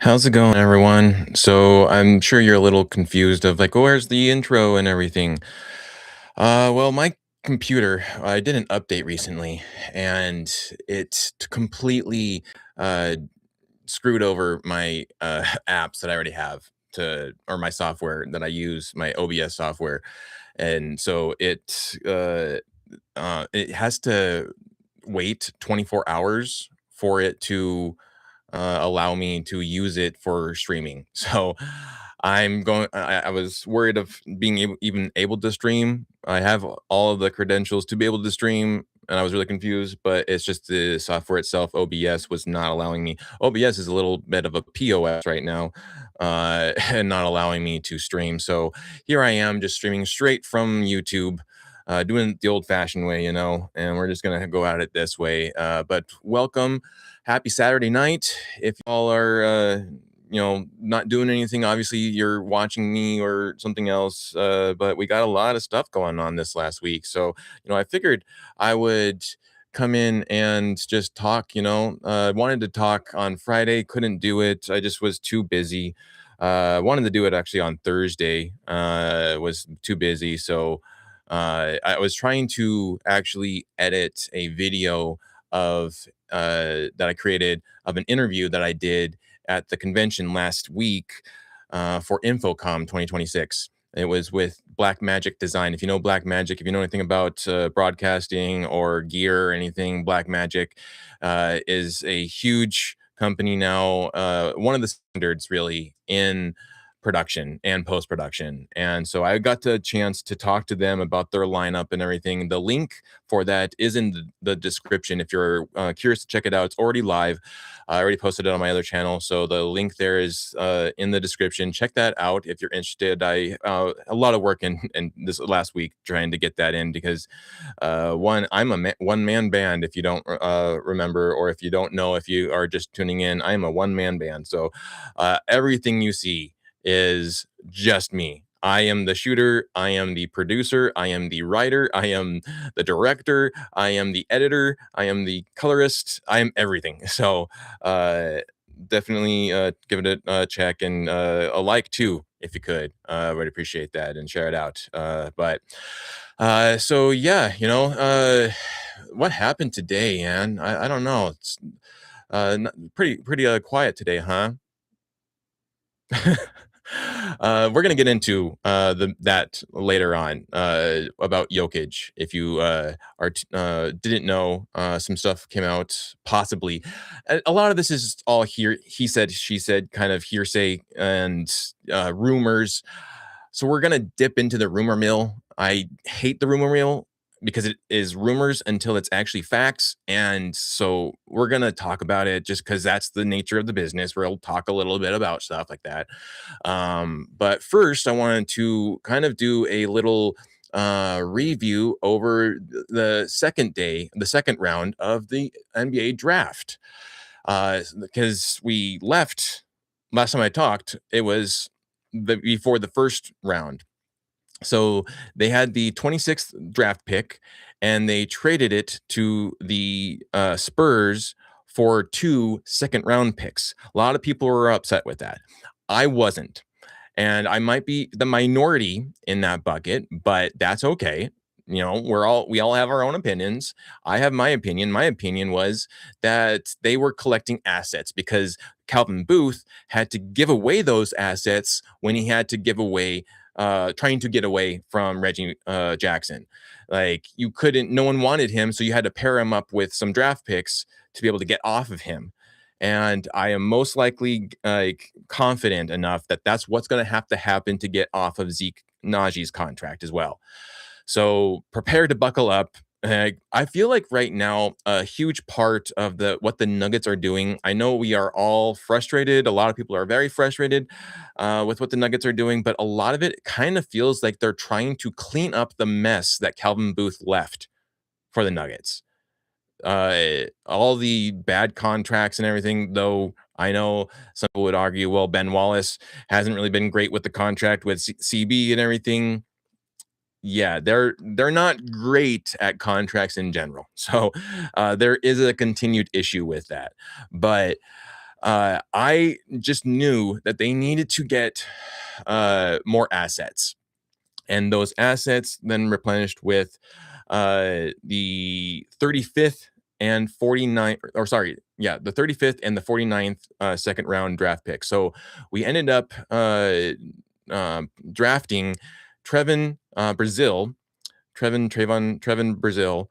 How's it going, everyone? So I'm sure you're a little confused of like, where's the intro and everything? Well, my computer, I did an update recently, and completely uh, screwed over my apps that I already have or my software that I use, my OBS software, and so it has to wait 24 hours for it to allow me to use it for streaming. So I was worried of being even able to stream. I have all of the credentials to be able to stream, and I was really confused. But it's just the software itself. OBS was not allowing me. OBS is a little bit of a POS right now, and not allowing me to stream. So here I am, just streaming straight from YouTube. Doing it the old-fashioned way, and we're just gonna go at it this way. But welcome, happy Saturday night. If y'all are, not doing anything, obviously you're watching me or something else. But we got a lot of stuff going on this last week, so I figured I would come in and just talk. Wanted to talk on Friday, couldn't do it. I just was too busy. Wanted to do it actually on Thursday. Was too busy, so I was trying to actually edit a video of that I created of an interview that I did at the convention last week for InfoComm 2026. It was with Black Magic Design. If you know Black Magic, if you know anything about broadcasting or gear or anything, Black Magic is a huge company now, one of the standards really in production and post production. And so I got the chance to talk to them about their lineup and everything. The link for that is in the description. If you're curious to check it out, it's already live. I already posted it on my other channel. So the link there is in the description. Check that out if you're interested. I a lot of work in this last week trying to get that in because I'm a one-man band. If you don't remember, or if you don't know, if you are just tuning in, I am a one-man band. So everything you see is just me. I am the shooter. I am the producer. I am the writer. I am the director. I am the editor. I am the colorist. I am everything. So definitely give it a check and a like too, if you could. I would appreciate that and share it out. So yeah, what happened today, Ann? I don't know. It's pretty quiet today, huh? We're gonna get into that later on about Jokic. If you didn't know, some stuff came out possibly. A lot of this is all here. He said, she said, kind of hearsay and rumors. So we're gonna dip into the rumor mill. I hate the rumor mill because it is rumors until it's actually facts. And so we're going to talk about it just because that's the nature of the business. We'll talk a little bit about stuff like that. But first, I wanted to kind of do a little review over the second day, the second round of the NBA draft. Because we left last time I talked, it was before the first round. So they had the 26th draft pick and they traded it to the Spurs for two second round picks. A lot of people were upset with that. I wasn't. And I might be the minority in that bucket, but that's okay. We all have our own opinions. I have my opinion. My opinion was that they were collecting assets because Calvin Booth had to give away those assets when he had to give away trying to get away from Reggie Jackson. Like you couldn't, no one wanted him, so you had to pair him up with some draft picks to be able to get off of him. And I am most likely confident enough that that's what's going to have to happen to get off of Zeke Najee's contract as well. So prepare to buckle up. I feel like right now a huge part of the what the Nuggets are doing. I know we are all frustrated. A lot of people are very frustrated with what the Nuggets are doing, but a lot of it kind of feels like they're trying to clean up the mess that Calvin Booth left for the Nuggets. All the bad contracts and everything, though. I know some people would argue, well, Ben Wallace hasn't really been great with the contract with CB and everything. Yeah, they're not great at contracts in general. So there is a continued issue with that. But I just knew that they needed to get more assets, and those assets then replenished with the 35th and 49th, or sorry, yeah, the 35th and the 49th second round draft pick. So we ended up drafting Trevon Brazile, Trevon Brazile,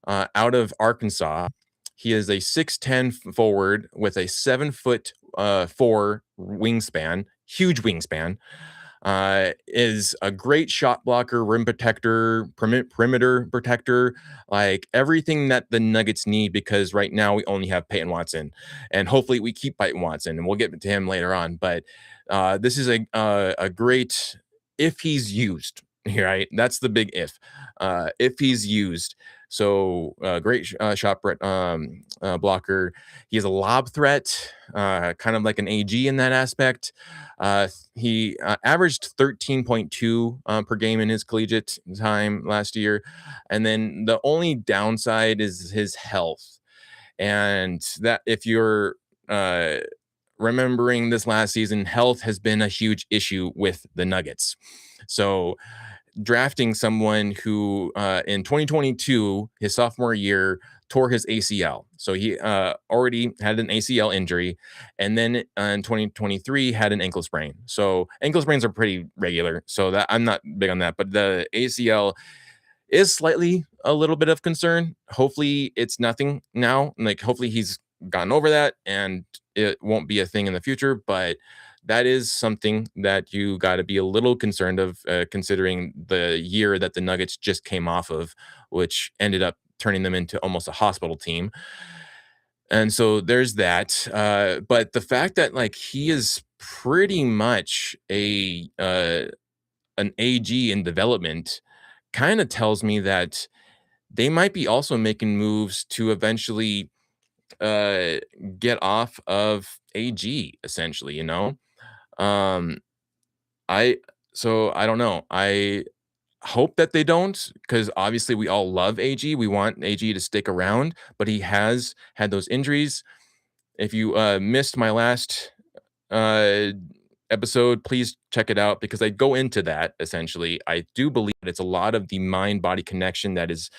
out of Arkansas. He is a 6'10" forward with a 7 foot 4 wingspan, huge wingspan. Is a great shot blocker, rim protector, perimeter protector, like everything that the Nuggets need, because right now we only have Peyton Watson, and hopefully we keep Peyton Watson, and we'll get to him later on. But this is a great, if he's used, right? That's the big if he's used. So great shot blocker. He has a lob threat, kind of like an AG in that aspect. He averaged 13.2 per game in his collegiate time last year. And then the only downside is his health. And that, if you're remembering this last season, health has been a huge issue with the Nuggets. So drafting someone who in 2022, his sophomore year, tore his ACL. So he already had an ACL injury, and then in 2023 had an ankle sprain. So ankle sprains are pretty regular. So that I'm not big on that, but the ACL is slightly a little bit of concern. Hopefully it's nothing now. Like hopefully he's gotten over that and it won't be a thing in the future. But that is something that you got to be a little concerned of, considering the year that the Nuggets just came off of, which ended up turning them into almost a hospital team. And so there's that. But the fact that like he is pretty much a an AG in development kind of tells me that they might be also making moves to eventually uh get off of AG, essentially, you know. Um I so I don't know. I hope that they don't, because obviously we all love AG. We want AG to stick around, but he has had those injuries. If you missed my last uh episode, please check it out, because I go into that essentially. I do believe that it's a lot of the mind body connection that is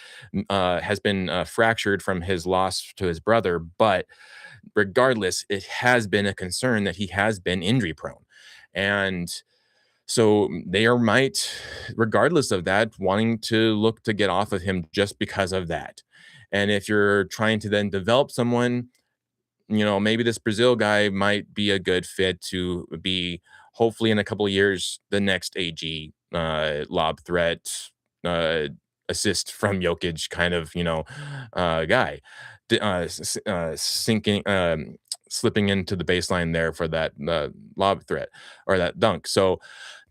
has been fractured from his loss to his brother. But regardless, it has been a concern that he has been injury prone. And so they are might, regardless of that, wanting to look to get off of him just because of that. And if you're trying to then develop someone, you know, maybe this Brazil guy might be a good fit to be, hopefully in a couple of years, the next AG lob threat, uh, assist from Jokic kind of, you know, guy, sinking, slipping into the baseline there for that lob threat or that dunk. So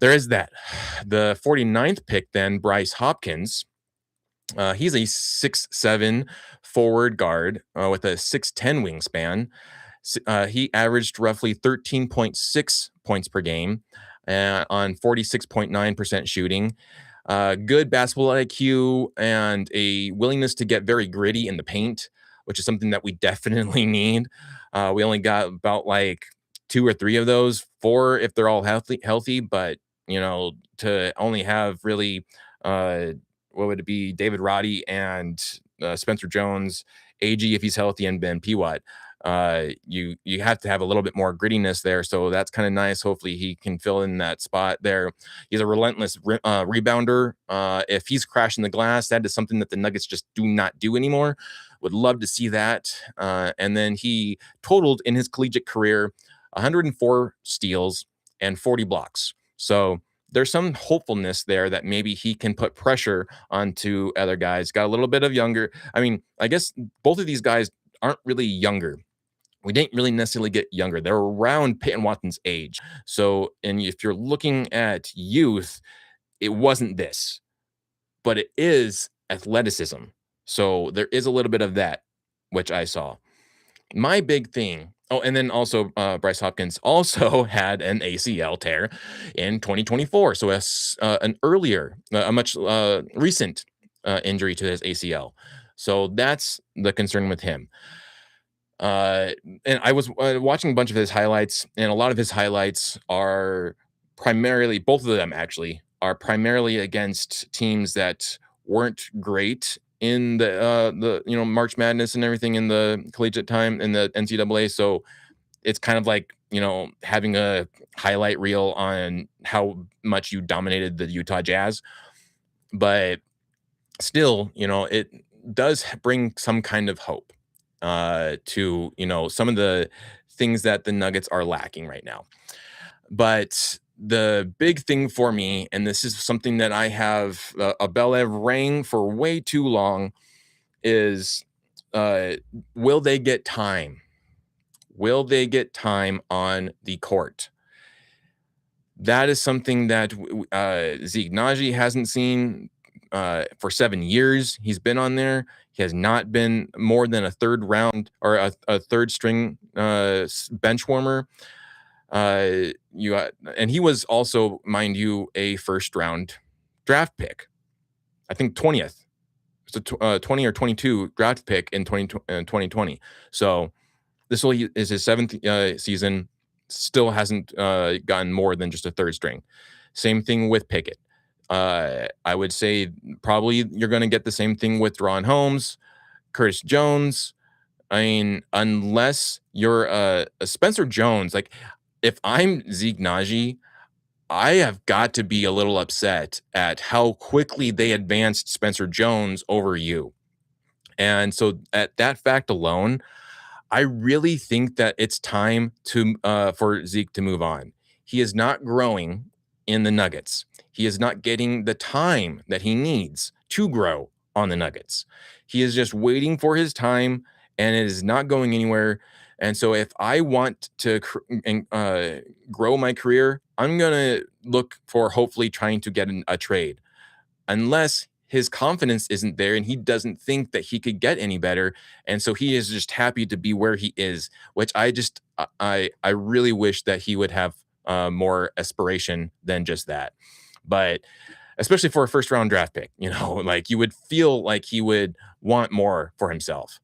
there is that. The 49th pick, then Bryce Hopkins. He's a 6'7" forward guard with a 6'10" wingspan. He averaged roughly 13.6 points per game on 46.9% shooting. Good basketball IQ and a willingness to get very gritty in the paint, which is something that we definitely need. We only got about like 2 or 3 of those, 4 if they're all healthy. But you know, to only have really uh, what would it be, David Roddy and Spencer Jones, AG if he's healthy, and Ben Pwatt. You have to have a little bit more grittiness there, so that's kind of nice. Hopefully he can fill in that spot there. He's a relentless rebounder. If he's crashing the glass, that is something that the Nuggets just do not do anymore. Would love to see that. And then he totaled in his collegiate career 104 steals and 40 blocks. So there's some hopefulness there that maybe he can put pressure onto other guys. Got a little bit of younger. I mean, I guess both of these guys aren't really younger. We didn't really necessarily get younger. They're around Peyton Watson's age. So, and if you're looking at youth, it wasn't this, but it is athleticism. So there is a little bit of that, which I saw. My big thing. Oh, and then also Bryce Hopkins also had an ACL tear in 2024. So an earlier, a much recent injury to his ACL. So that's the concern with him. Uh, and I was watching a bunch of his highlights, and a lot of his highlights are primarily, both of them actually, are primarily against teams that weren't great in the March Madness and everything in the collegiate time in the NCAA. So it's kind of like having a highlight reel on how much you dominated the Utah Jazz, but still, it does bring some kind of hope to some of the things that the Nuggets are lacking right now. But the big thing for me, and this is something that I have a bell have rang for way too long, is uh, will they get time? Will they get time on the court? That is something that Zeke Naji hasn't seen for 7 years. He's been on there. He has not been more than a third round or a third string bench warmer. And he was also, mind you, a first round draft pick. I think 20th. It's a 20 or 22 draft pick in 2020. So this is his seventh season. Still hasn't gotten more than just a third string. Same thing with Pickett. I would say probably you're going to get the same thing with Ron Holmes, Curtis Jones. I mean, unless you're a Spencer Jones, like if I'm Zeke Naji, I have got to be a little upset at how quickly they advanced Spencer Jones over you. And so at that fact alone, I really think that it's time to for Zeke to move on. He is not growing in the Nuggets. He is not getting the time that he needs to grow on the Nuggets. He is just waiting for his time, and it is not going anywhere. And so, if I want to grow my career, I'm gonna look for hopefully trying to get a trade, unless his confidence isn't there and he doesn't think that he could get any better, and so he is just happy to be where he is, which I really wish that he would have more aspiration than just that. But especially for a first round draft pick, like you would feel like he would want more for himself.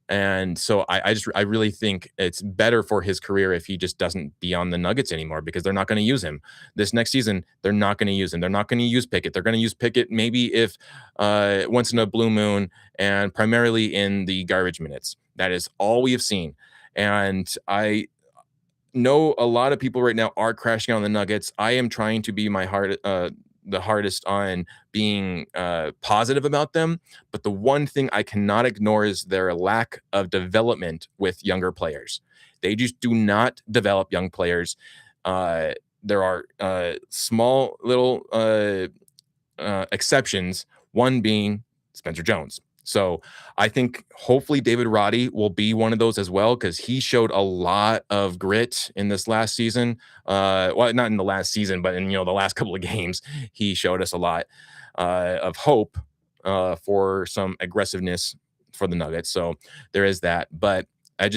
And so I really think it's better for his career if he just doesn't be on the Nuggets anymore, because they're not going to use him this next season. They're not going to use him. They're not going to use Pickett. They're going to use Pickett maybe if once in a blue moon, and primarily in the garbage minutes. That is all we have seen. And I know a lot of people right now are crashing on the Nuggets. I am trying to be the hardest on being positive about them. But the one thing I cannot ignore is their lack of development with younger players. They just do not develop young players. There are small little exceptions, one being Spencer Jones. So I think hopefully David Roddy will be one of those as well, because he showed a lot of grit in this last season. Well, not in the last season, but in the last couple of games, he showed us a lot of hope for some aggressiveness for the Nuggets. So there is that. But I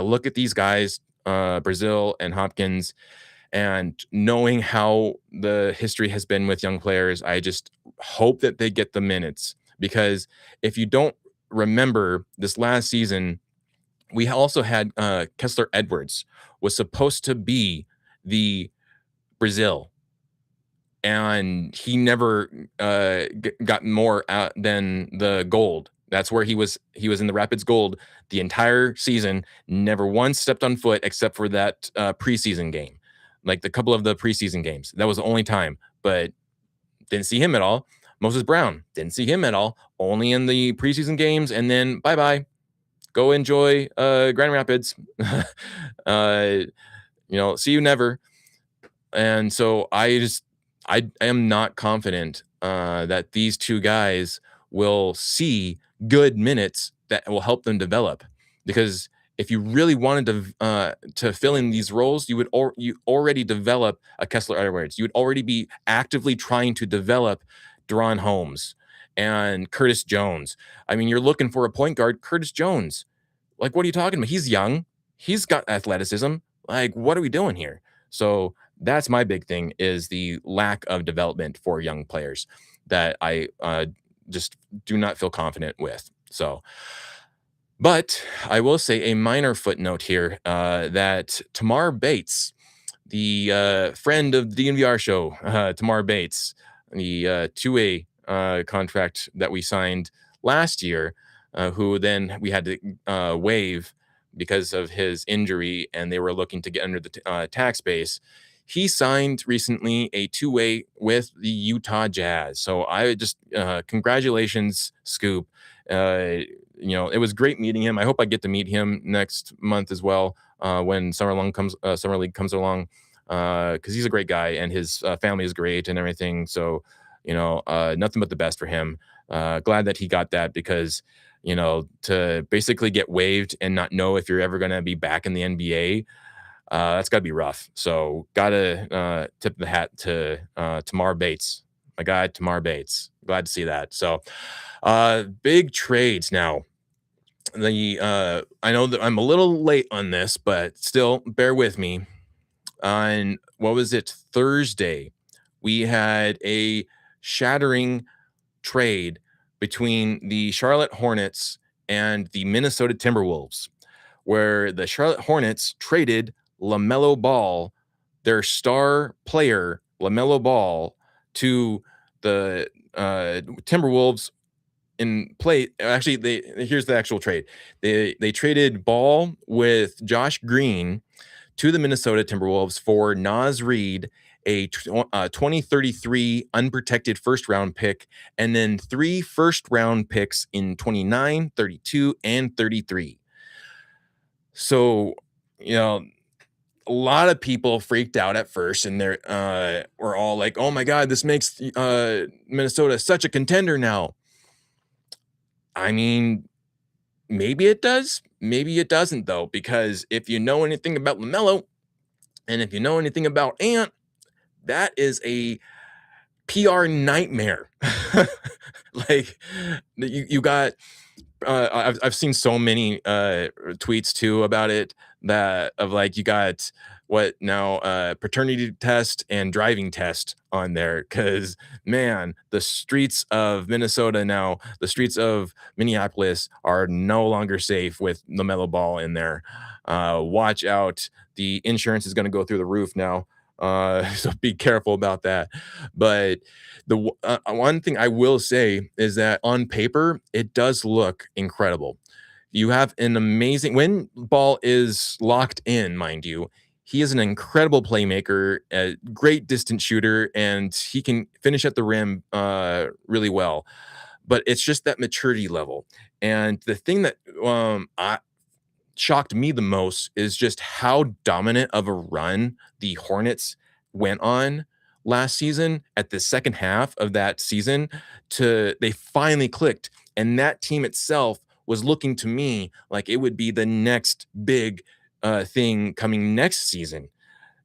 look at these guys, Brazile and Hopkins, and knowing how the history has been with young players, I just hope that they get the minutes. Because if you don't remember this last season, we also had Kessler Edwards was supposed to be the Brazile, and he never got more than the gold. That's where he was in the Rapids Gold the entire season, never once stepped on foot except for that preseason game, like the couple of the preseason games. That was the only time, but didn't see him at all. Moses Brown, didn't see him at all, only in the preseason games, and then bye-bye. Go enjoy Grand Rapids. See you never. And so I am not confident that these two guys will see good minutes that will help them develop. Because if you really wanted to fill in these roles, you already develop a Kessler Edwards. You would already be actively trying to develop Deron Holmes and Curtis Jones. I mean, you're looking for a point guard, Curtis Jones. Like, what are you talking about? He's young. He's got athleticism. Like, what are we doing here? So that's my big thing, is the lack of development for young players that I just do not feel confident with. So, But I will say a minor footnote here that Tamar Bates, the friend of the DNVR show, Tamar Bates, the two-way contract that we signed last year, who then we had to waive because of his injury, and they were looking to get under the tax base. He signed recently a two-way with the Utah Jazz. So I just congratulations, Scoop. It was great meeting him. I hope I get to meet him next month as well when Summer League comes along, because he's a great guy and his family is great and everything. So, nothing but the best for him. Glad that he got that because, to basically get waived and not know if you're ever going to be back in the NBA, that's got to be rough. So, gotta tip the hat to Tamar Bates, my guy, Tamar Bates. Glad to see that. So, big trades now. I know that I'm a little late on this, but still bear with me. On what was it, Thursday, we had a shattering trade between the Charlotte Hornets and the Minnesota Timberwolves, where the Charlotte Hornets traded LaMelo Ball, their star player, LaMelo Ball, to the Timberwolves in play. Actually, here's the actual trade. They traded Ball with Josh Green to the Minnesota Timberwolves for Naz Reid, a 2033 unprotected first round pick, and then 3 first round picks in 29, 32, and 33. So, a lot of people freaked out at first, and were all like, "Oh my God, this makes Minnesota such a contender now." I mean, maybe it does, maybe it doesn't though, because if you know anything about LaMelo, and if you know anything about Ant, that is a PR nightmare. Like you got I've seen so many tweets too about it, that of like you got what now paternity test and driving test on there, because man, the streets of Minnesota now, the streets of Minneapolis are no longer safe with LaMelo Ball in there. Watch out, the insurance is going to go through the roof now. So be careful about that. But the one thing I will say is that on paper, it does look incredible. You have an amazing, when Ball is locked in, mind you, he is an incredible playmaker, a great distance shooter, and he can finish at the rim really well. But it's just that maturity level. And the thing that shocked me the most is just how dominant of a run the Hornets went on last season. At the second half of that season, they finally clicked, and that team itself was looking to me like it would be the next big thing coming next season.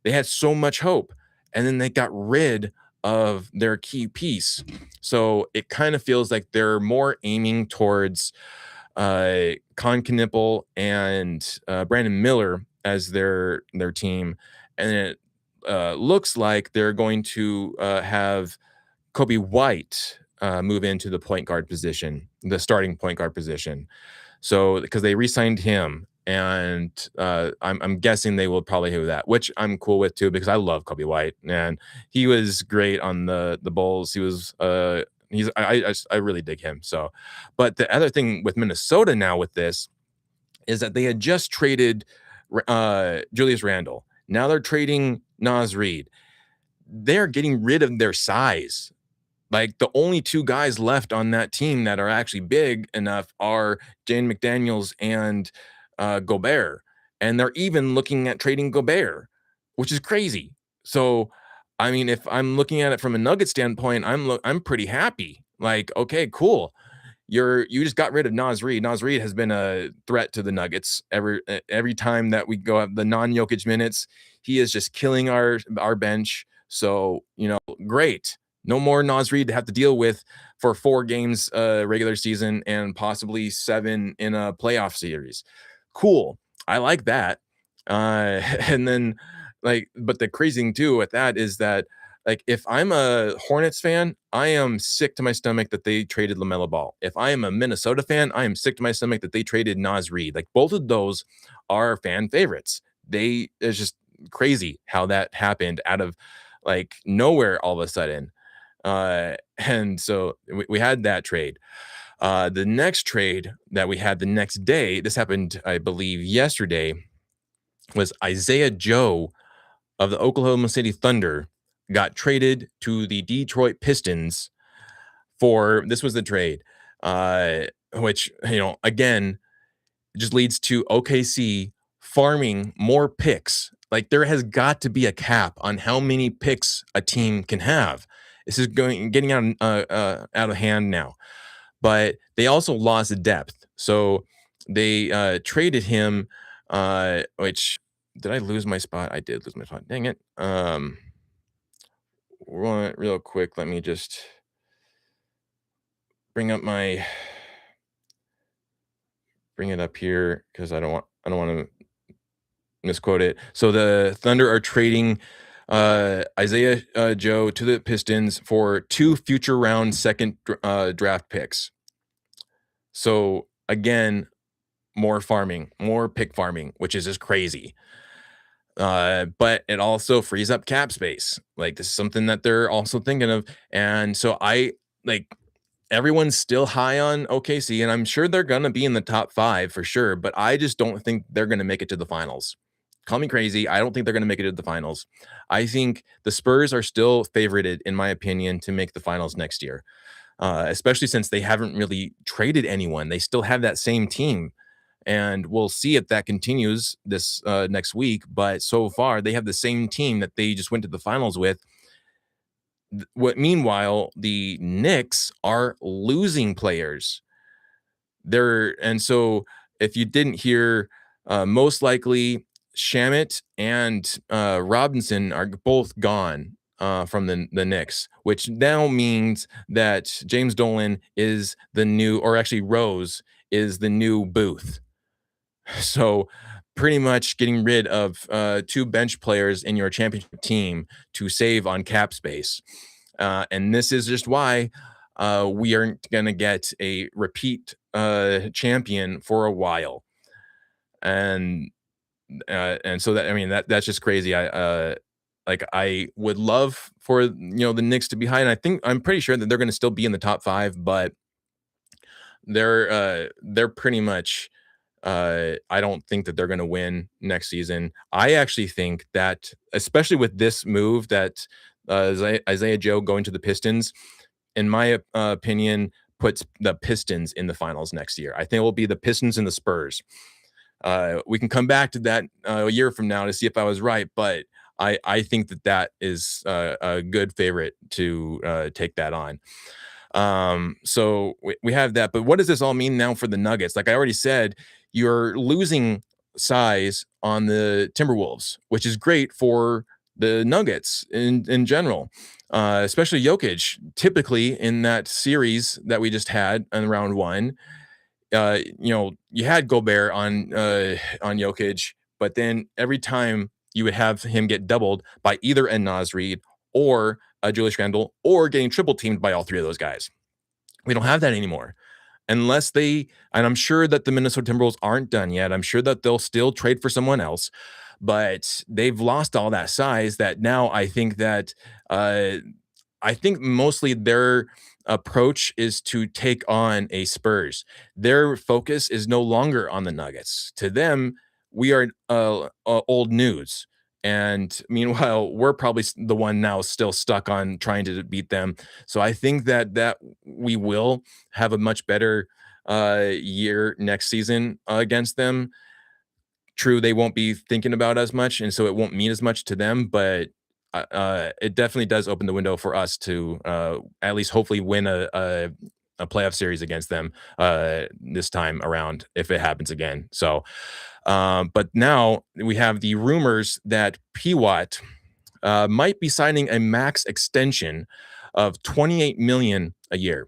They had so much hope, and then they got rid of their key piece. So it kind of feels like they're more aiming towards Con Knipple and Brandon Miller as their team, and it looks like they're going to have Kobe White move into the point guard position, the starting point guard position. So because they re-signed him, and I'm guessing they will probably do that, which I'm cool with too, because I love Kobe White, and he was great on the Bulls. He was I really dig him. So, but the other thing with Minnesota now with this is that they had just traded Julius Randle. Now they're trading Naz Reid. They're getting rid of their size. Like the only 2 guys left on that team that are actually big enough are Jane McDaniels and Gobert. And they're even looking at trading Gobert, which is crazy. So, I mean, if I'm looking at it from a Nugget standpoint, I'm pretty happy. Like, okay, cool. You just got rid of Naz Reid. Naz Reid has been a threat to the Nuggets every time that we go up the non-Jokic minutes. He is just killing our bench. So, great. No more Naz Reid to have to deal with for 4 games regular season and possibly 7 in a playoff series. Cool. I like that. And then but the crazy thing too with that is that Like, if I'm a Hornets fan, I am sick to my stomach that they traded LaMelo Ball. If I am a Minnesota fan, I am sick to my stomach that they traded Naz Reid. Like, both of those are fan favorites. It's just crazy how that happened out of like nowhere all of a sudden. And so we had that trade. The next trade that we had the next day, this happened, I believe, yesterday, was Isaiah Joe of the Oklahoma City Thunder got traded to the Detroit Pistons for this was the trade, which, again, just leads to OKC farming more picks. Like, there has got to be a cap on how many picks a team can have. This is getting out of hand now. But they also lost depth. So they traded him, which did I lose my spot? I did lose my spot. Dang it. Real quick, let me just bring it up here because I don't want to misquote it. So the Thunder are trading Isaiah Joe to the Pistons for 2 future round second draft picks. So again, more pick farming, which is just crazy. But it also frees up cap space. Like, this is something that they're also thinking of. And so everyone's still high on OKC, and I'm sure they're going to be in the top 5 for sure, but I just don't think they're going to make it to the finals. Call me crazy. I don't think they're going to make it to the finals. I think the Spurs are still favorited, in my opinion, to make the finals next year, especially since they haven't really traded anyone. They still have that same team, and we'll see if that continues this next week. But so far, they have the same team that they just went to the finals with. Meanwhile, the Knicks are losing players. And so if you didn't hear, most likely Shamet and Robinson are both gone from the Knicks, which now means that James Dolan is the new, or actually Rose is the new Booth. So pretty much getting rid of 2 bench players in your championship team to save on cap space. And this is just why we aren't going to get a repeat champion for a while. And so that's just crazy. I would love for the Knicks to be high, and I'm pretty sure that they're going to still be in the top 5, but they're pretty much. I don't think that they're going to win next season. I actually think that, especially with this move that Isaiah Joe going to the Pistons, in my opinion, puts the Pistons in the finals next year. I think it will be the Pistons and the Spurs. We can come back to that a year from now to see if I was right, but I think that is a good favorite to take that on. So we have that, but what does this all mean now for the Nuggets? Like I already said, you're losing size on the Timberwolves, which is great for the Nuggets in general, especially Jokic. Typically in that series that we just had in round 1, you had Gobert on Jokic, but then every time you would have him get doubled by either a Naz Reid or a Julius Randle, or getting triple teamed by all 3 of those guys. We don't have that anymore. And I'm sure that the Minnesota Timberwolves aren't done yet. I'm sure that they'll still trade for someone else, but they've lost all that size that now I think that, mostly their approach is to take on a Spurs. Their focus is no longer on the Nuggets. To them, we are old news. And meanwhile, we're probably the one now still stuck on trying to beat them. So I think that we will have a much better year next season against them. True, they won't be thinking about as much, and so it won't mean as much to them. But it definitely does open the window for us to at least hopefully win a playoff series against them this time around if it happens again. So. But now we have the rumors that P-Watt might be signing a max extension of $28 million a year.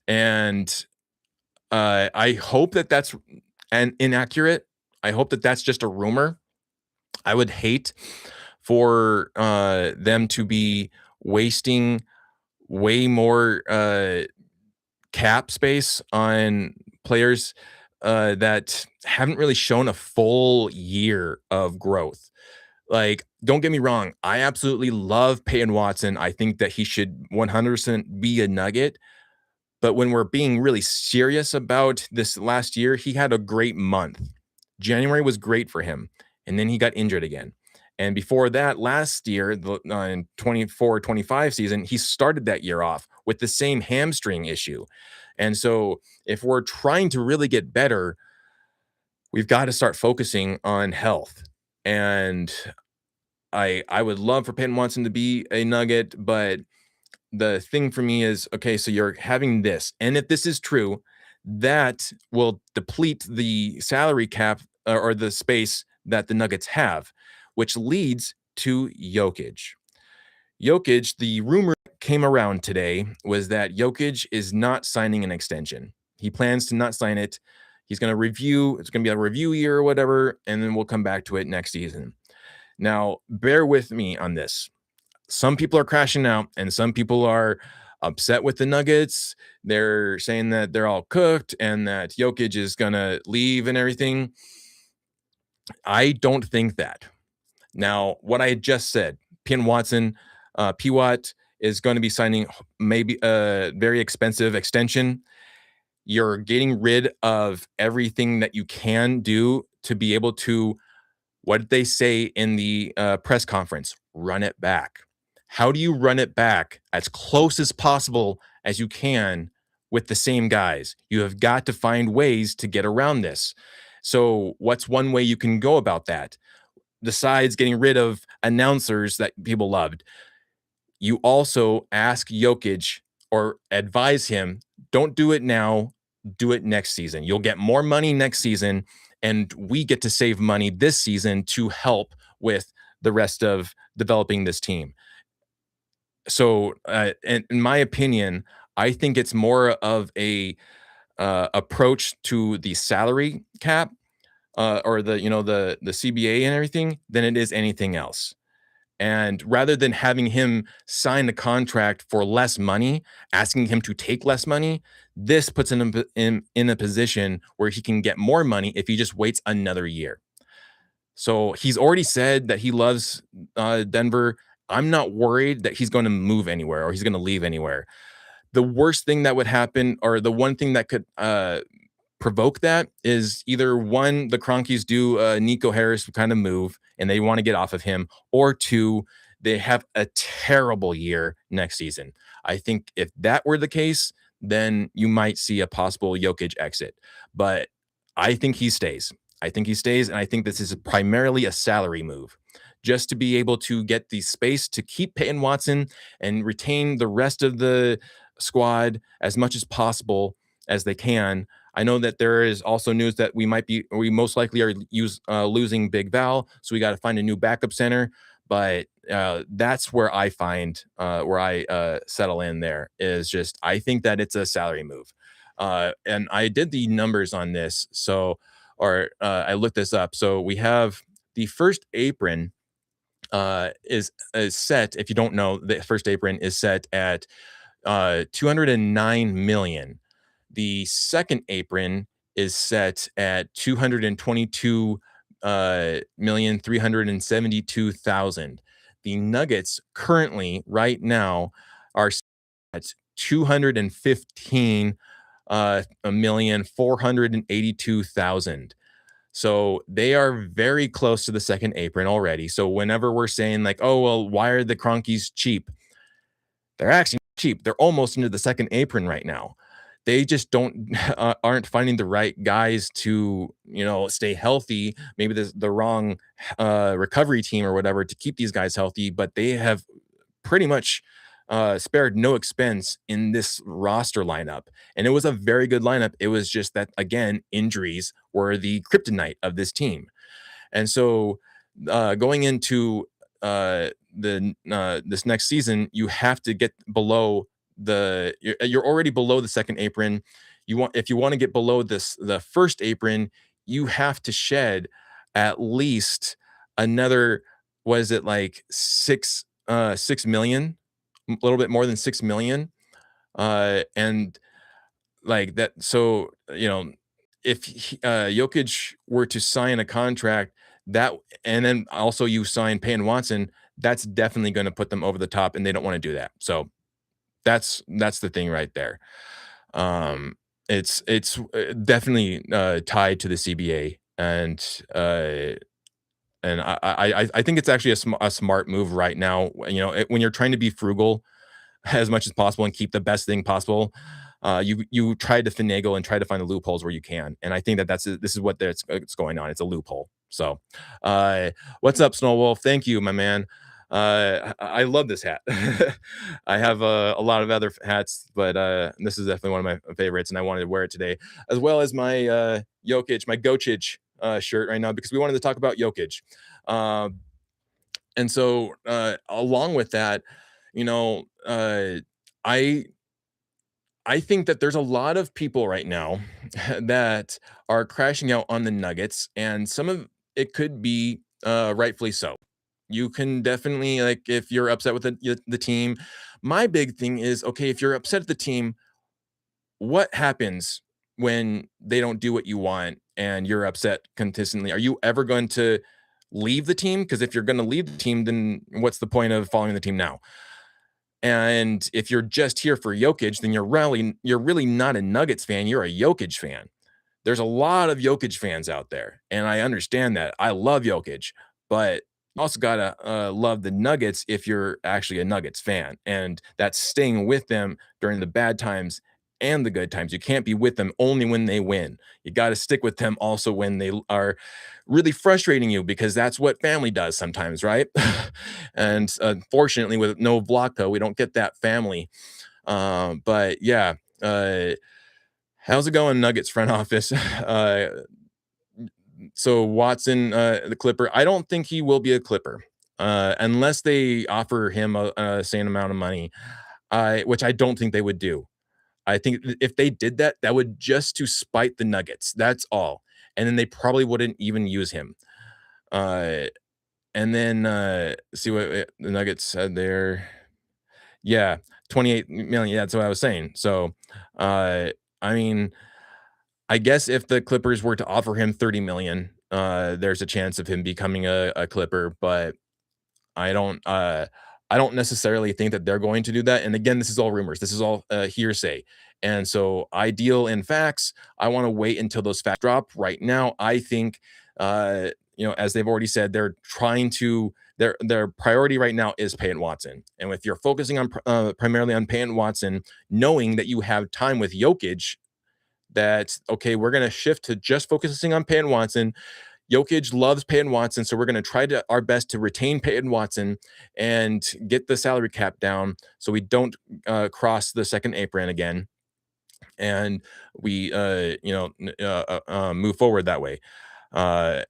And I hope that that's inaccurate. I hope that that's just a rumor. I would hate for them to be wasting way more cap space on players that haven't really shown a full year of growth. Like, don't get me wrong, I absolutely love Peyton Watson. I think that he should 100% be a Nugget. But when we're being really serious about this last year, he had a great month. January was great for him, and then he got injured again. And before that, last year, in 24-25 season, he started that year off with the same hamstring issue. And so, if we're trying to really get better, we've got to start focusing on health. And I would love for Peyton Watson to be a Nugget, but the thing for me is, okay, so you're having this, and if this is true, that will deplete the salary cap or the space that the Nuggets have, which leads to Jokic. Jokic, the rumor came around today was that Jokic is not signing an extension. He plans to not sign it. He's going to review. It's going to be a review year or whatever, and then we'll come back to it next season. Now, bear with me on this. Some people are crashing out and some people are upset with the Nuggets. They're saying that they're all cooked and that Jokic is going to leave and everything. I don't think that. Now, what I just said, Peyton Watson, P-Watt is going to be signing maybe a very expensive extension. You're getting rid of everything that you can do to be able to, what did they say in the press conference? Run it back. How do you run it back as close as possible as you can with the same guys? You have got to find ways to get around this. So what's one way you can go about that? Besides getting rid of announcers that people loved, you also ask Jokic or advise him, don't do it now, do it next season. You'll get more money next season, and we get to save money this season to help with the rest of developing this team. So, in my opinion, I think it's more of a approach to the salary cap or the CBA and everything than it is anything else. And rather than having him sign a contract for less money, asking him to take less money, this puts him in a position where he can get more money if he just waits another year. So he's already said that he loves Denver. I'm not worried that he's going to move anywhere or he's going to leave anywhere. The worst thing that would happen, or the one thing that could provoke that, is either one, the Cronkies do a Nico Harris kind of move and they want to get off of him, or two, they have a terrible year next season. I think if that were the case, then you might see a possible Jokic exit. But I think he stays. I think he stays, and I think this is primarily a salary move, just to be able to get the space to keep Peyton Watson and retain the rest of the squad as much as possible as they can. I know that there is also news that we most likely are losing Big Val, so we got to find a new backup center. But that's where I find where I settle in. There is just, I think that it's a salary move, and I did the numbers on this, I looked this up. So we have the first apron is set. If you don't know, the first apron is set at 209 million. The second apron is set at 222 million 372,000. The Nuggets currently right now are at 215 million 482,000. So they are very close to the second apron already. So whenever we're saying like, oh well, why are the Cronkies cheap? They're actually cheap. They're almost into the second apron right now. They just aren't finding the right guys to, stay healthy. Maybe the wrong recovery team or whatever to keep these guys healthy, but they have pretty much spared no expense in this roster lineup. And it was a very good lineup. It was just that, again, injuries were the kryptonite of this team. And so going into this next season, you have to get below you're already below the second apron. If you want to get below the first apron, you have to shed at least another was it like 6 million, a little bit more than 6 million, and like that. So if Jokic were to sign a contract that, and then also you sign Payne Watson, that's definitely going to put them over the top, and they don't want to do that. So that's the thing right there. Um, it's definitely tied to the CBA, and I think it's actually a smart move right now. When you're trying to be frugal as much as possible and keep the best thing possible, you try to finagle and try to find the loopholes where you can. And I think this is what it's going on. It's a loophole. So, what's up, Snow Wolf? Thank you, my man. I love this hat. I have a lot of other hats, but this is definitely one of my favorites, and I wanted to wear it today, as well as my Jokic shirt right now, because we wanted to talk about Jokic. Um, and so, along with that, you know, I I think that there's a lot of people right now that are crashing out on the Nuggets, and some of it could be rightfully so. You can definitely, like, if you're upset with the team. My big thing is, okay, if you're upset at the team, what happens when they don't do what you want and you're upset consistently? Are you ever going to leave the team? Because if you're going to leave the team, then what's the point of following the team now? And if you're just here for Jokic, then you're really not a Nuggets fan. You're a Jokic fan. There's a lot of Jokic fans out there, and I understand that. I love Jokic, but you also gotta love the Nuggets if you're actually a Nuggets fan, and that's staying with them during the bad times and the good times. You can't be with them only when they win. You got to stick with them also when they are really frustrating you, because that's what family does sometimes, right? And unfortunately, with no Vlogto, we don't get that family. But yeah. How's it going, Nuggets front office? So Watson, the Clipper, I don't think he will be a Clipper, unless they offer him a same amount of money, which I don't think they would do. I think if they did that, that would just to spite the Nuggets. That's all, and then they probably wouldn't even use him. Uh, and then see what the Nuggets said there. Yeah, 28 million. Yeah, that's what I was saying. So, I mean, I guess if the Clippers were to offer him 30 million, there's a chance of him becoming a Clipper, but I don't uh I don't necessarily think that they're going to do that. And again, this is all rumors. This is all hearsay. And so ideal in facts, I want to wait until those facts drop. Right now, I think as they've already said, they're trying to their priority right now is Payton Watson. And if you're focusing on primarily on Payton Watson, knowing that you have time with Jokic, that okay, we're going to shift to just focusing on Payton Watson. Jokic loves Payton Watson, so we're going to try to our best to retain Payton Watson and get the salary cap down so we don't cross the second apron again, and we move forward that way. Uh,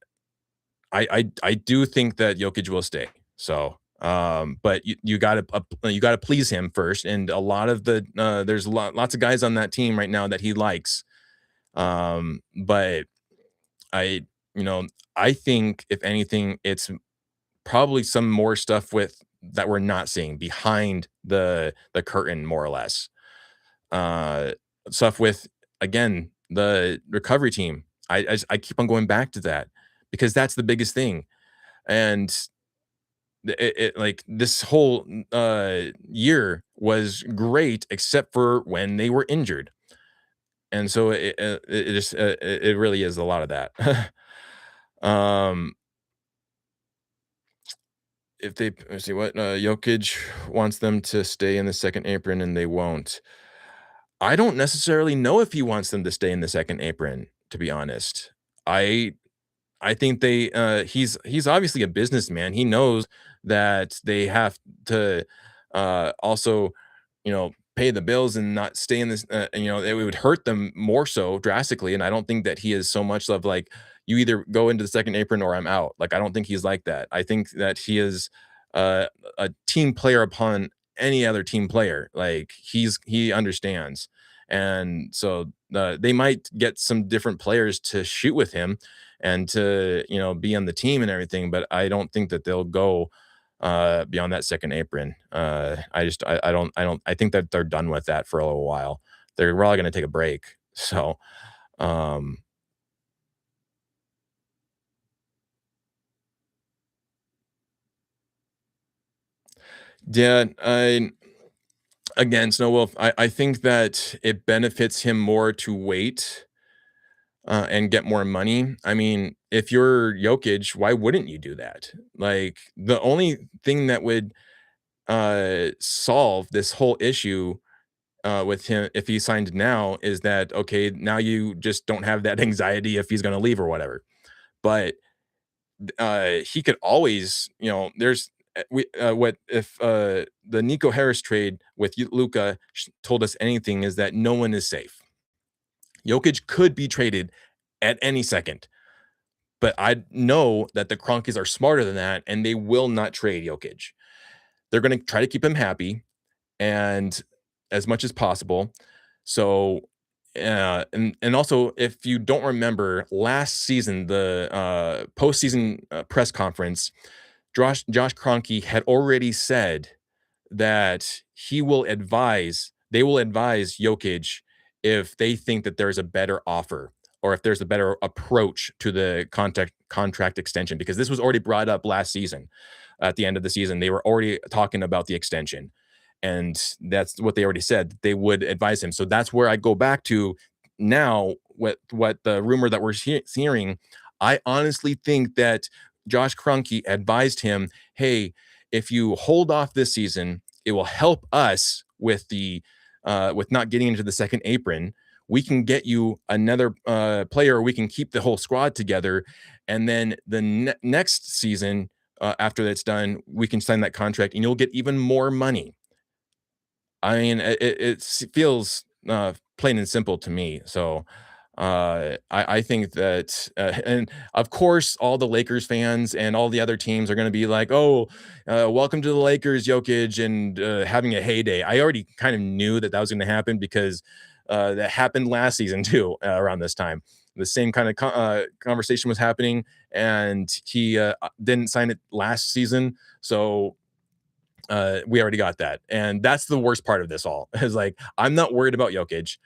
I do think that Jokic will stay. So, but you gotta please him first, and a lot of there's lots of guys on that team right now that he likes. But I, you know, I think if anything, it's probably some more stuff with that we're not seeing behind the curtain, more or less. Uh, Stuff with, again, the recovery team. I keep on going back to that because that's the biggest thing, and like this whole year was great except for when they were injured, and so it really is a lot of that. um if they let's see what Jokic wants them to stay in the second apron and they won't. I don't necessarily know if he wants them to stay in the second apron, to be honest. I I think he's obviously a businessman. He knows that they have to also, pay the bills and not stay in this. It would hurt them more so drastically. And I don't think that he is so much of like, you either go into the second apron or I'm out. Like I don't think he's like that. I think that he is uh, a team player upon any other team player. Like he understands, and so they might get some different players to shoot with him, and to, be on the team and everything. But I don't think that they'll go beyond that second apron. I think that they're done with that for a little while. They're probably going to take a break. So, um, yeah, again, Snow Wolf, I think that it benefits him more to wait and get more money. I mean, if you're Jokic, why wouldn't you do that? Like, the only thing that would solve this whole issue with him if he signed now is that okay, now you just don't have that anxiety if he's going to leave or whatever. But he could always, there's what if the Nico Harris trade with Luca told us anything is that no one is safe. Jokic could be traded at any second, but I know that the Kroenkes are smarter than that, and they will not trade Jokic. They're going to try to keep him happy and as much as possible. So, and also, if you don't remember last season, the postseason press conference, Josh Kroenke had already said that they will advise Jokic if they think that there's a better offer or if there's a better approach to the contract extension, because this was already brought up last season. At the end of the season, they were already talking about the extension, and that's what they already said they would advise him. So that's where I go back to now. What the rumor that we're hearing, I honestly think that Josh Kroenke advised him, "Hey, if you hold off this season, it will help us with the with not getting into the second apron. We can get you another player. We can keep the whole squad together, and then the next season, after that's done, we can sign that contract, and you'll get even more money." I mean, it feels plain and simple to me. So I think that, and of course, all the Lakers fans and all the other teams are going to be like, "Oh, welcome to the Lakers, Jokic," and having a heyday. I already kind of knew that that was going to happen because that happened last season too, around this time. The same kind of conversation was happening, and he didn't sign it last season. So we already got that. And that's the worst part of this all is like, I'm not worried about Jokic.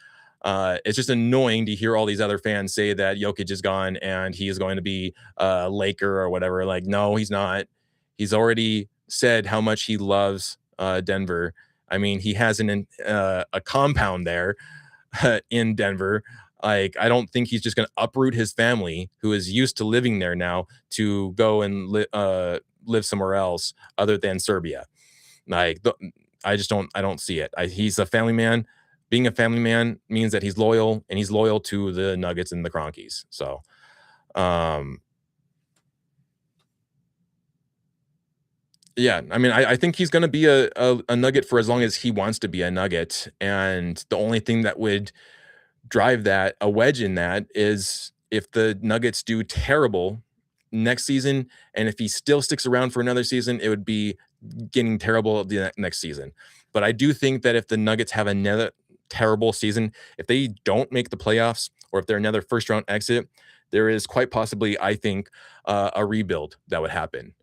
It's just annoying to hear all these other fans say that Jokic is gone and he is going to be a Laker or whatever. Like, no, he's not. He's already said how much he loves Denver. I mean, he has a compound there in Denver. Like, I don't think he's just going to uproot his family, who is used to living there now, to go and live somewhere else other than Serbia. Like, I don't see it. He's a family man. Being a family man means that he's loyal, and he's loyal to the Nuggets and the Kroenkes. So, um, yeah, I mean, I think he's going to be a Nugget for as long as he wants to be a Nugget. And the only thing that would drive that, a wedge in that, is if the Nuggets do terrible next season, and if he still sticks around for another season, it would be getting terrible the next season. But I do think that if the Nuggets have another terrible season, if they don't make the playoffs, or if they're another first round exit, there is quite possibly, I think, a rebuild that would happen.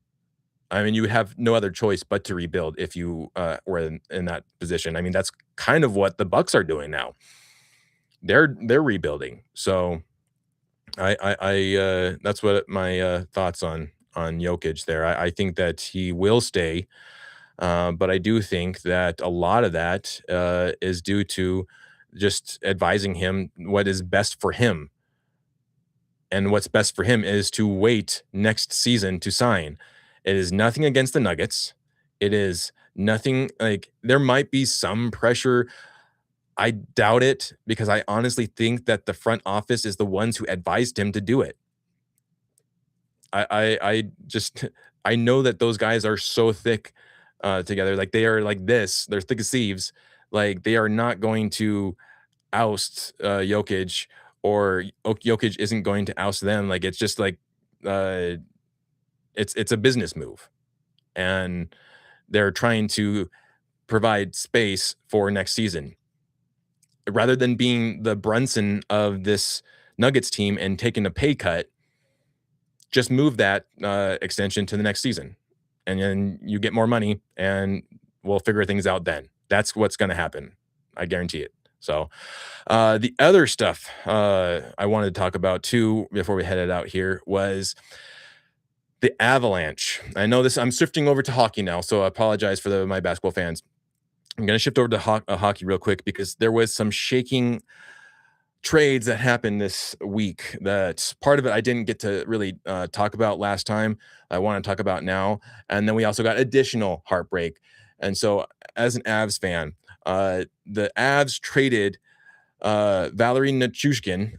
I mean, you would have no other choice but to rebuild if you were in that position. I mean, that's kind of what the Bucks are doing now. They're rebuilding. So that's what my thoughts on Jokic there. I think that he will stay, but I do think that a lot of that is due to just advising him what is best for him, and what's best for him is to wait next season to sign. It is nothing against the Nuggets. It is nothing, like, there might be some pressure. I doubt it, because I honestly think that the front office is the ones who advised him to do it. I just I know that those guys are so thick together. Like, they are like this. They're thick as thieves. Like, they are not going to oust Jokic, or Jokic isn't going to oust them. Like, it's just like uh, it's a business move, and they're trying to provide space for next season rather than being the Brunson of this Nuggets team and taking a pay cut. just move that extension to the next season, and then you get more money, and we'll figure things out then. That's what's going to happen. I guarantee it. So, the other stuff I wanted to talk about too before we headed out here was the Avalanche. I know this. I'm shifting over to hockey now, so I apologize for my basketball fans. I'm going to shift over to hockey real quick because there was some shaking trades that happened this week. That part of it I didn't get to really talk about last time. I want to talk about now, and then we also got additional heartbreak. And so, as an Avs fan, the Avs traded Valerie Nichushkin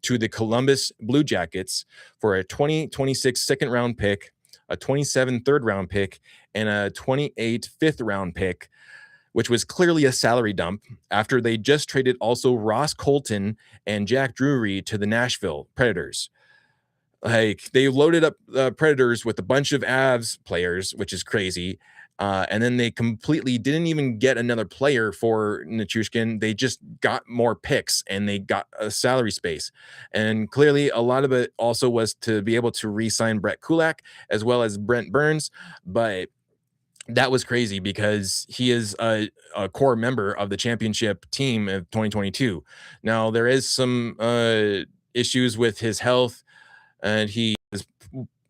to the Columbus Blue Jackets for a 2026 second round pick, a 27 third round pick, and a 28 fifth round pick, which was clearly a salary dump after they just traded also Ross Colton and Jack Drury to the Nashville Predators. Like, they loaded up Predators with a bunch of Avs players, which is crazy. And then they completely didn't even get another player for Nichushkin. They just got more picks and they got a salary space. And clearly, a lot of it also was to be able to re-sign Brett Kulak as well as Brent Burns. But that was crazy because he is a core member of the championship team of 2022. Now, there is some issues with his health, and he is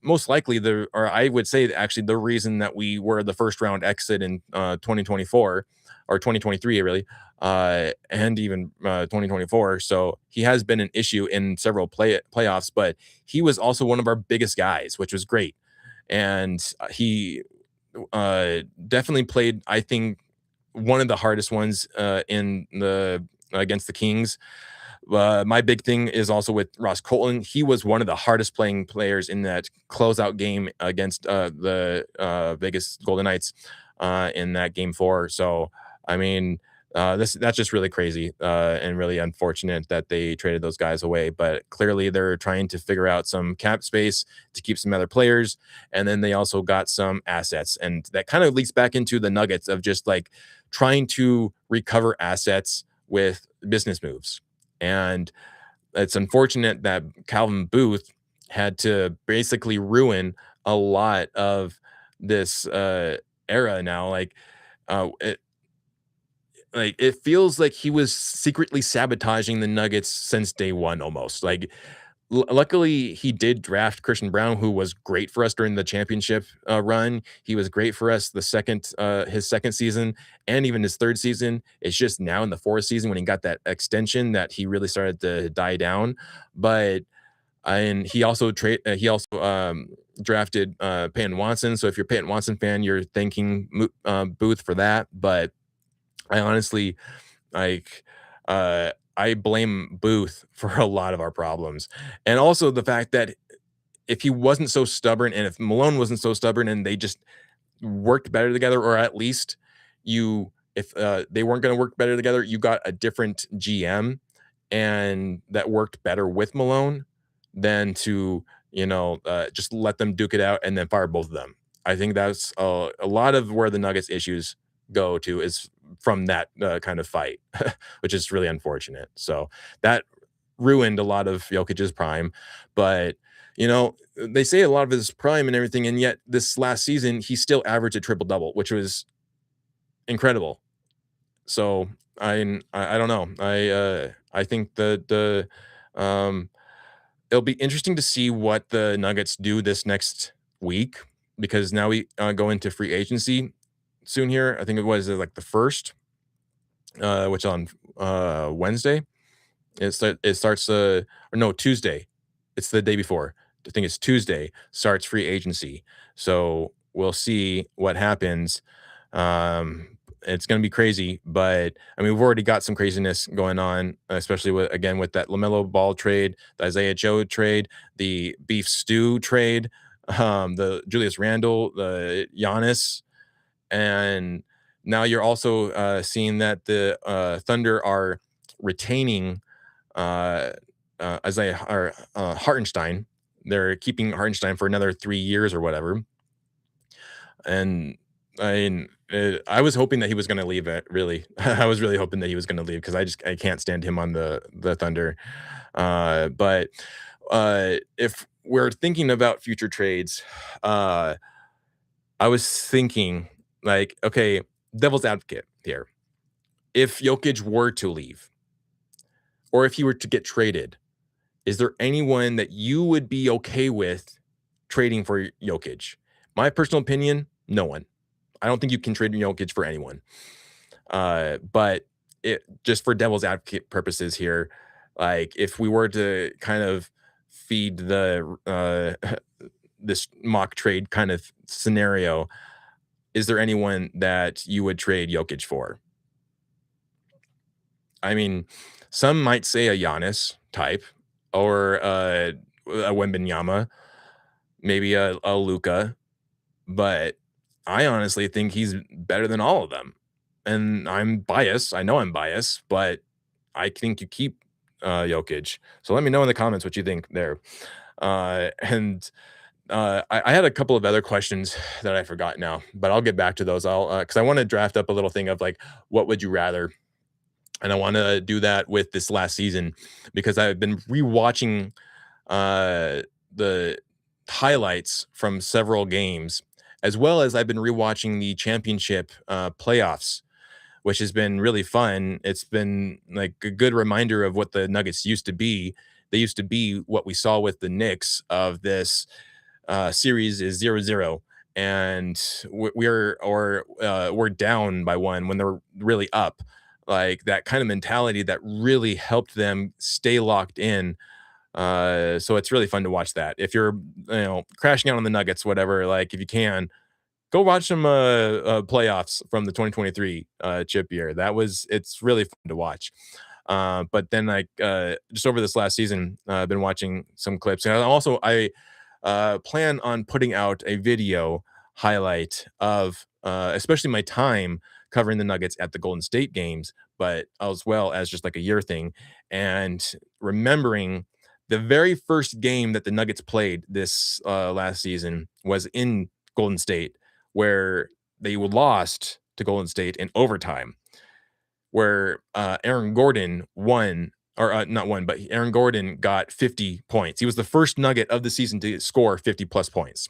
most likely or I would say actually the reason that we were the first round exit in 2024 or 2023 really, and even 2024. So he has been an issue in several playoffs, but he was also one of our biggest guys, which was great. And he definitely played, I think, one of the hardest ones in the against the Kings. My big thing is also with Ross Colton. He was one of the hardest playing players in that closeout game against the Vegas Golden Knights in that game 4. So, I mean, that's just really crazy and really unfortunate that they traded those guys away. But clearly, they're trying to figure out some cap space to keep some other players, and then they also got some assets, and that kind of leads back into the Nuggets of just like trying to recover assets with business moves. And it's unfortunate that Calvin Booth had to basically ruin a lot of this era now. It feels like he was secretly sabotaging the Nuggets since day one almost. Like, luckily, he did draft Christian Brown, who was great for us during the championship run. He was great for us his second season and even his third season. It's just now in the fourth season when he got that extension that he really started to die down. But and he also drafted Peyton Watson. So if you're a Peyton Watson fan, you're thanking Booth for that. But I honestly like. I blame Booth for a lot of our problems. And also the fact that if he wasn't so stubborn and if Malone wasn't so stubborn and they just worked better together, or at least if they weren't going to work better together, you got a different GM and that worked better with Malone than to, just let them duke it out and then fire both of them. I think that's a lot of where the Nuggets issues go to is from that kind of fight, which is really unfortunate. So that ruined a lot of Jokic's prime. But, they say a lot of his prime and everything, and yet this last season, he still averaged a triple-double, which was incredible. So I don't know. I think that it'll be interesting to see what the Nuggets do this next week, because now we go into free agency soon here. I think it was like the 1st, which on Wednesday. It starts or no, Tuesday. It's the day before. I think it's Tuesday starts free agency. So we'll see what happens. It's going to be crazy, but I mean, we've already got some craziness going on, especially with that LaMelo Ball trade, the Isaiah Joe trade, the beef stew trade, the Julius Randle, the Giannis, and now you're also seeing that the Thunder are retaining Isaiah or Hartenstein. They're keeping Hartenstein for another 3 years or whatever. And I was hoping that he was going to leave it. Really, I was really hoping that he was going to leave because I can't stand him on the Thunder. But if we're thinking about future trades, uh, I was thinking, like, okay, devil's advocate here. If Jokic were to leave, or if he were to get traded, is there anyone that you would be okay with trading for Jokic? My personal opinion, no one. I don't think you can trade Jokic for anyone. But it just for devil's advocate purposes here, like if we were to kind of feed the this mock trade kind of scenario, is there anyone that you would trade Jokic for? I mean, some might say a Giannis type or a Wembenyama, maybe a Luca, but I honestly think he's better than all of them. And I'm biased. I know I'm biased, but I think you keep Jokic. So let me know in the comments what you think there. And I had a couple of other questions that I forgot now, but I'll get back to those. I'll because I want to draft up a little thing of like, what would you rather? And I want to do that with this last season because I've been rewatching the highlights from several games, as well as I've been rewatching the championship playoffs, which has been really fun. It's been like a good reminder of what the Nuggets used to be. They used to be what we saw with the Knicks of this series is 0-0, and we're down by one when they're really up. Like that kind of mentality that really helped them stay locked in. So it's really fun to watch that. If you're, crashing out on the Nuggets, whatever, like if you can, go watch some playoffs from the 2023 chip year. It's really fun to watch. But then like just over this last season, I've been watching some clips, and also I plan on putting out a video highlight of especially my time covering the Nuggets at the Golden State games, but as well as just like a year thing, and remembering the very first game that the Nuggets played this last season was in Golden State, where they lost to Golden State in overtime, where Aaron Gordon won, or not won, but Aaron Gordon got 50 points. He was the first Nugget of the season to score 50 plus points.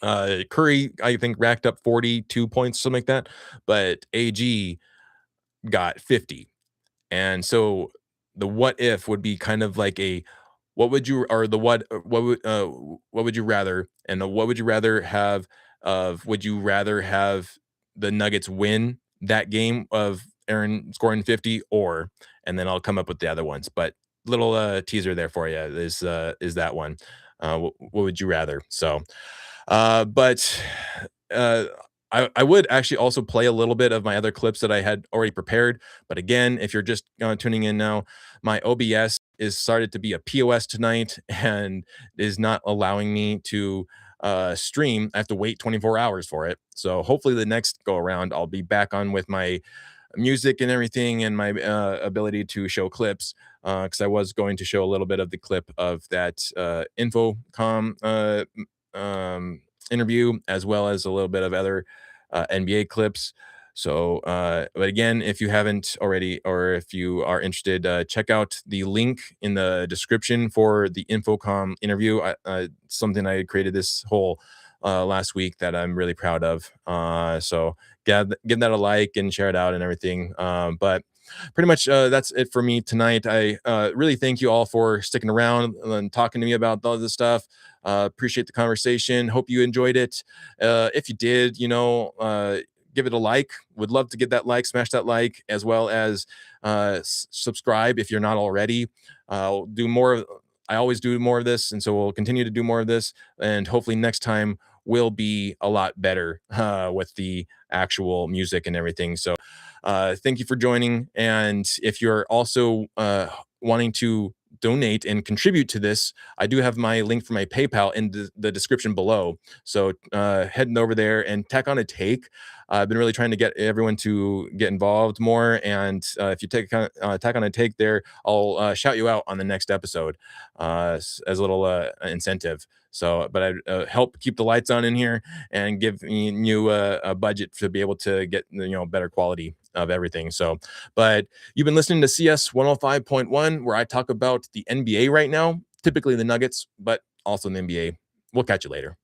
Curry, I think, racked up 42 points, something like that, but AG got 50. And so the what if would be kind of like a what would you or the what would you rather, and the what would you rather have of would you rather have the Nuggets win that game of Aaron scoring 50, or and then I'll come up with the other ones. But little teaser there for you is that one. What would you rather? So but uh I would actually also play a little bit of my other clips that I had already prepared. But again, if you're just tuning in now, my OBS is started to be a POS tonight and is not allowing me to stream. I have to wait 24 hours for it. So hopefully the next go around, I'll be back on with my music and everything and my ability to show clips. Because I was going to show a little bit of the clip of that Infocom interview, as well as a little bit of other NBA clips. So, but again, if you haven't already, or if you are interested, check out the link in the description for the Infocom interview. Something I created this whole last week that I'm really proud of. So give that a like and share it out and everything. But pretty much that's it for me tonight. I really thank you all for sticking around and talking to me about all this stuff. Appreciate the conversation. Hope you enjoyed it. If you did, give it a like. Would love to get that like, smash that like, as well as subscribe if you're not already. I'll do more. I always do more of this, and so we'll continue to do more of this. And hopefully next time will be a lot better with the actual music and everything. So thank you for joining. And if you're also wanting to donate and contribute to this, I do have my link for my PayPal in the description below. So heading over there and tack on a take. I've been really trying to get everyone to get involved more. And if you tack on a take there, I'll shout you out on the next episode as a little incentive. So, but I help keep the lights on in here and give you a budget to be able to get better quality of everything. So, but you've been listening to CS 105.1, where I talk about the NBA right now, typically the Nuggets, but also in the NBA. We'll catch you later.